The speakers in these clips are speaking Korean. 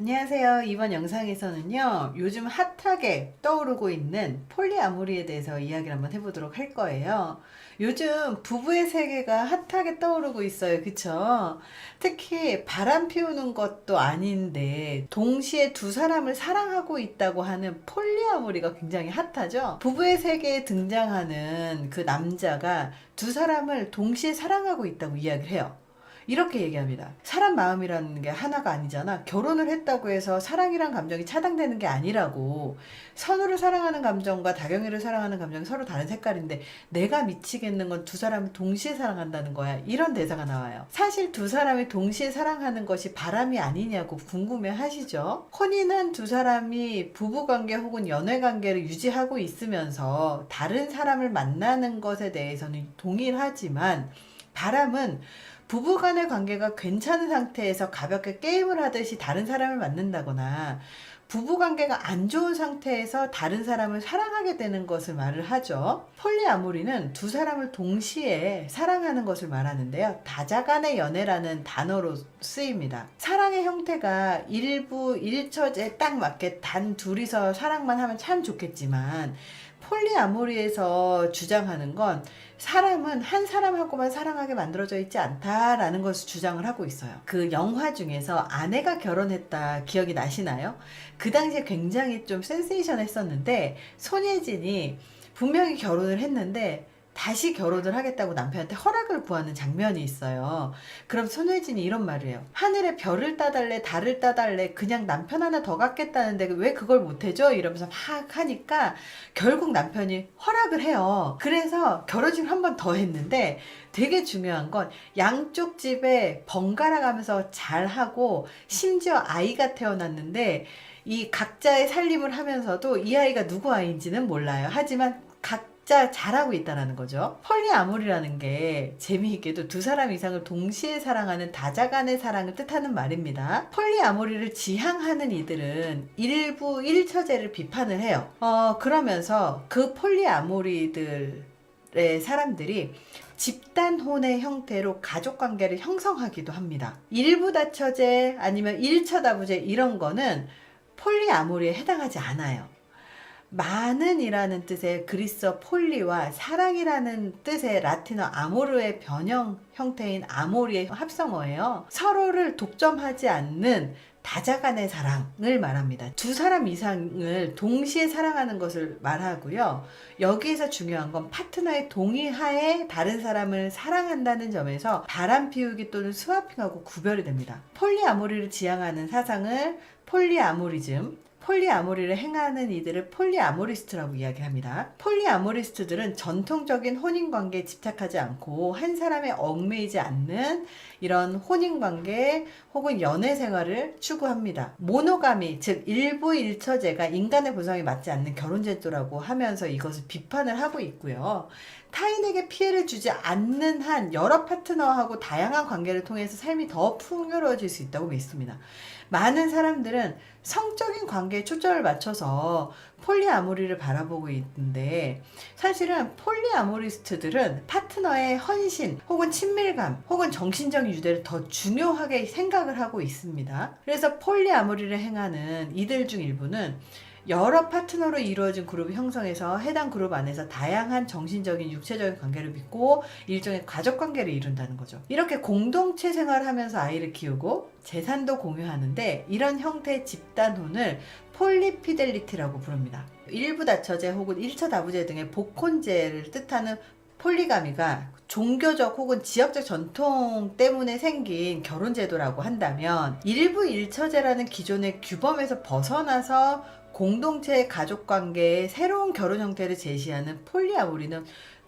안녕하세요. 이번 영상에서는요, 요즘 핫하게 떠오르고 있는 폴리아모리에 대해서 이야기를 한번 해보도록 할 거예요. 요즘 부부의 세계가 핫하게 떠오르고 있어요. 그쵸? 특히 바람 피우는 것도 아닌데 동시에 두 사람을 사랑하고 있다고 하는 폴리아모리가 굉장히 핫하죠. 부부의 세계에 등장하는 그 남자가 두 사람을 동시에 사랑하고 있다고 이야기를 해요. 이렇게 얘기합니다. 사람 마음이라는 게 하나가 아니잖아. 결혼을 했다고 해서 사랑이란 감정이 차단되는 게 아니라고. 선우를 사랑하는 감정과 다경이를 사랑하는 감정이 서로 다른 색깔인데 내가 미치겠는 건 두 사람을 동시에 사랑한다는 거야. 이런 대사가 나와요. 사실 두 사람이 동시에 사랑하는 것이 바람이 아니냐고 궁금해 하시죠? 혼인한 두 사람이 부부관계 혹은 연애관계를 유지하고 있으면서 다른 사람을 만나는 것에 대해서는 동일하지만 바람은 부부간의 관계가 괜찮은 상태에서 가볍게 게임을 하듯이 다른 사람을 만난다거나 부부관계가 안 좋은 상태에서 다른 사람을 사랑하게 되는 것을 말을 하죠. 폴리아모리는 두 사람을 동시에 사랑하는 것을 말하는데요. 다자간의 연애라는 단어로 쓰입니다. 사랑의 형태가 일부 일처제 딱 맞게 단 둘이서 사랑만 하면 참 좋겠지만 폴리아모리에서 주장하는 건 사람은 한 사람하고만 사랑하게 만들어져 있지 않다라는 것을 주장을 하고 있어요. 그 영화 중에서 아내가 결혼했다 기억이 나시나요? 그 당시에 굉장히 좀 센세이션 했었는데 손예진이 분명히 결혼을 했는데 다시 결혼을 하겠다고 남편한테 허락을 구하는 장면이 있어요. 그럼 손예진이 이런 말을 해요. 하늘에 별을 따달래, 달을 따달래, 그냥 남편 하나 더 갖겠다는데 왜 그걸 못해줘? 이러면서 막 하니까 결국 남편이 허락을 해요. 그래서 결혼식을 한 번 더 했는데 되게 중요한 건 양쪽 집에 번갈아 가면서 잘하고 심지어 아이가 태어났는데 이 각자의 살림을 하면서도 이 아이가 누구 아이인지는 몰라요. 하지만 각자 잘하고 있다는 거죠. 폴리아모리라는 게 재미있게도 두 사람 이상을 동시에 사랑하는 다자간의 사랑을 뜻하는 말입니다. 폴리아모리를 지향하는 이들은 일부 일처제를 비판을 해요. 그러면서 그 폴리아모리들의 사람들이 집단혼의 형태로 가족관계를 형성하기도 합니다. 일부 다처제 아니면 일처다부제 이런 거는 폴리아모리에 해당하지 않아요. 많은이라는 뜻의 그리스어 폴리와 사랑이라는 뜻의 라틴어 아모르의 변형 형태인 아모리의 합성어예요. 서로를 독점하지 않는 다자간의 사랑을 말합니다. 두 사람 이상을 동시에 사랑하는 것을 말하고요. 여기에서 중요한 건 파트너의 동의하에 다른 사람을 사랑한다는 점에서 바람 피우기 또는 스와핑하고 구별이 됩니다. 폴리아모리를 지향하는 사상을 폴리아모리즘, 폴리아모리를 행하는 이들을 폴리아모리스트라고 이야기합니다. 폴리아모리스트들은 전통적인 혼인관계에 집착하지 않고 한 사람에 얽매이지 않는 이런 혼인관계 혹은 연애생활을 추구합니다. 모노가미, 즉 일부 일처제가 인간의 구성에 맞지 않는 결혼제도라고 하면서 이것을 비판을 하고 있고요. 타인에게 피해를 주지 않는 한 여러 파트너하고 다양한 관계를 통해서 삶이 더 풍요로워질 수 있다고 믿습니다. 많은 사람들은 성적인 관계에 초점을 맞춰서 폴리아모리를 바라보고 있는데 사실은 폴리아모리스트들은 파트너의 헌신 혹은 친밀감 혹은 정신적인 유대를 더 중요하게 생각을 하고 있습니다. 그래서 폴리아모리를 행하는 이들 중 일부는 여러 파트너로 이루어진 그룹을 형성해서 해당 그룹 안에서 다양한 정신적인 육체적인 관계를 맺고 일종의 가족관계를 이룬다는 거죠. 이렇게 공동체 생활을 하면서 아이를 키우고 재산도 공유하는데 이런 형태의 집단혼을 폴리피델리티라고 부릅니다. 일부 다처제 혹은 일처 다부제 등의 복혼제를 뜻하는 폴리가미가 종교적 혹은 지역적 전통 때문에 생긴 결혼제도라고 한다면 일부 일처제라는 기존의 규범에서 벗어나서 공동체 가족관계의 새로운 결혼 형태를 제시하는 폴리아모리는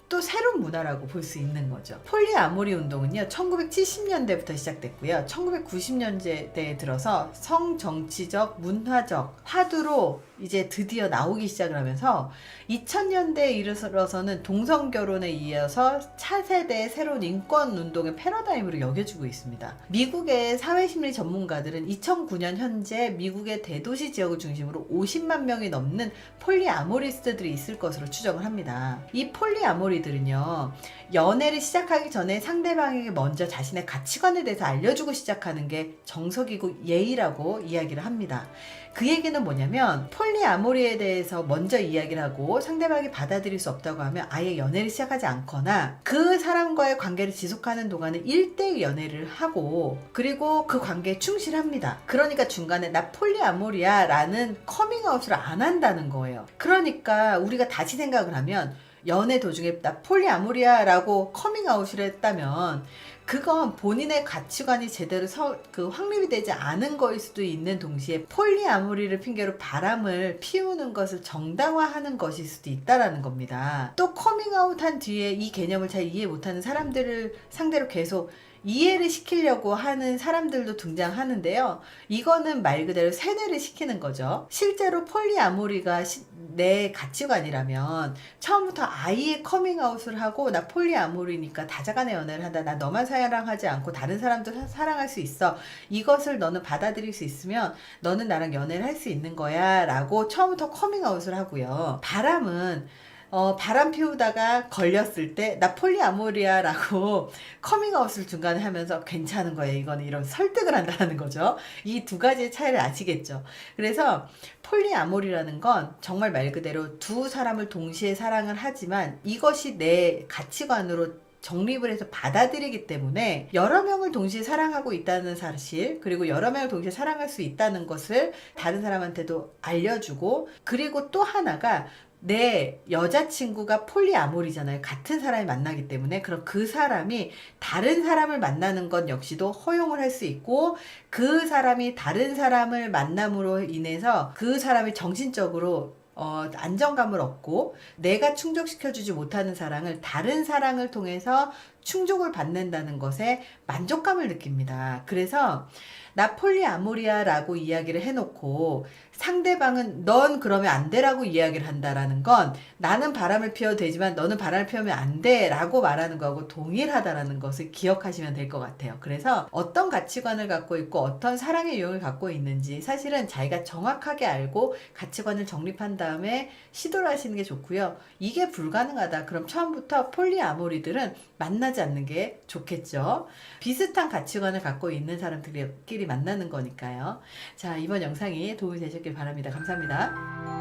또 새로운 문화라고 볼 수 있는 거죠. 폴리아모리 운동은요 1970년대부터 시작됐고요 1990년대에 들어서 성정치적 문화적 화두로 이제 드디어 나오기 시작을 하면서 2000년대에 이르러서는 동성결혼에 이어서 차세대의 새로운 인권운동의 패러다임으로 여겨지고 있습니다. 미국의 사회심리 전문가들은 2009년 현재 미국의 대도시 지역을 중심으로 50만 명이 넘는 폴리아모리스트들이 있을 것으로 추정을 합니다. 이 폴리아모리 폴리아모리들은요, 연애를 시작하기 전에 상대방에게 먼저 자신의 가치관에 대해서 알려주고 시작하는 게 정석이고 예의라고 이야기를 합니다. 그 얘기는 뭐냐면, 폴리아모리에 대해서 먼저 이야기를 하고 상대방이 받아들일 수 없다고 하면 아예 연애를 시작하지 않거나, 그 사람과의 관계를 지속하는 동안은 1대1 연애를 하고, 그리고 그 관계에 충실합니다. 그러니까 중간에 나 폴리아모리야 라는 커밍아웃을 안 한다는 거예요. 그러니까 우리가 다시 생각을 하면, 연애 도중에 나 폴리아모리야 라고 커밍아웃을 했다면 그건 본인의 가치관이 제대로 확립이 되지 않은 거일 수도 있는 동시에 폴리아모리를 핑계로 바람을 피우는 것을 정당화하는 것일 수도 있다라는 겁니다. 또 커밍아웃한 뒤에 이 개념을 잘 이해 못하는 사람들을 상대로 계속 이해를 시키려고 하는 사람들도 등장하는데요. 이거는 말 그대로 세뇌를 시키는 거죠. 실제로 폴리아모리가 내 가치관이라면 처음부터 아예 커밍아웃을 하고 나 폴리아모리니까 다자간의 연애를 한다. 나 너만 사랑하지 않고 다른 사람도 사랑할 수 있어. 이것을 너는 받아들일 수 있으면 너는 나랑 연애를 할 수 있는 거야 라고 처음부터 커밍아웃을 하고요. 바람 피우다가 걸렸을 때 나 폴리아모리야 라고 커밍아웃을 중간에 하면서 괜찮은 거예요. 이거는 이런 설득을 한다는 거죠. 이 두 가지의 차이를 아시겠죠? 그래서 폴리아모리라는 건 정말 말 그대로 두 사람을 동시에 사랑을 하지만 이것이 내 가치관으로 정립을 해서 받아들이기 때문에 여러 명을 동시에 사랑하고 있다는 사실, 그리고 여러 명을 동시에 사랑할 수 있다는 것을 다른 사람한테도 알려주고, 그리고 또 하나가 내 여자친구가 폴리아모리잖아요. 같은 사람이 만나기 때문에. 그럼 그 사람이 다른 사람을 만나는 것 역시도 허용을 할 수 있고, 그 사람이 다른 사람을 만남으로 인해서 그 사람이 정신적으로 안정감을 얻고 내가 충족시켜주지 못하는 사랑을 다른 사랑을 통해서 충족을 받는다는 것에 만족감을 느낍니다. 그래서 나 폴리아모리야 라고 이야기를 해놓고 상대방은 넌 그러면 안 돼 라고 이야기를 한다라는 건 나는 바람을 피워도 되지만 너는 바람을 피우면 안 돼 라고 말하는 거하고 동일하다라는 것을 기억하시면 될 것 같아요. 그래서 어떤 가치관을 갖고 있고 어떤 사랑의 유형을 갖고 있는지 사실은 자기가 정확하게 알고 가치관을 정립한 다음에 시도를 하시는 게 좋고요. 이게 불가능하다. 그럼 처음부터 폴리아모리들은 만나지 않는 게 좋겠죠. 비슷한 가치관을 갖고 있는 사람들끼리 만나는 거니까요. 자, 이번 영상이 도움이 되셨길 바랍니다. 감사합니다.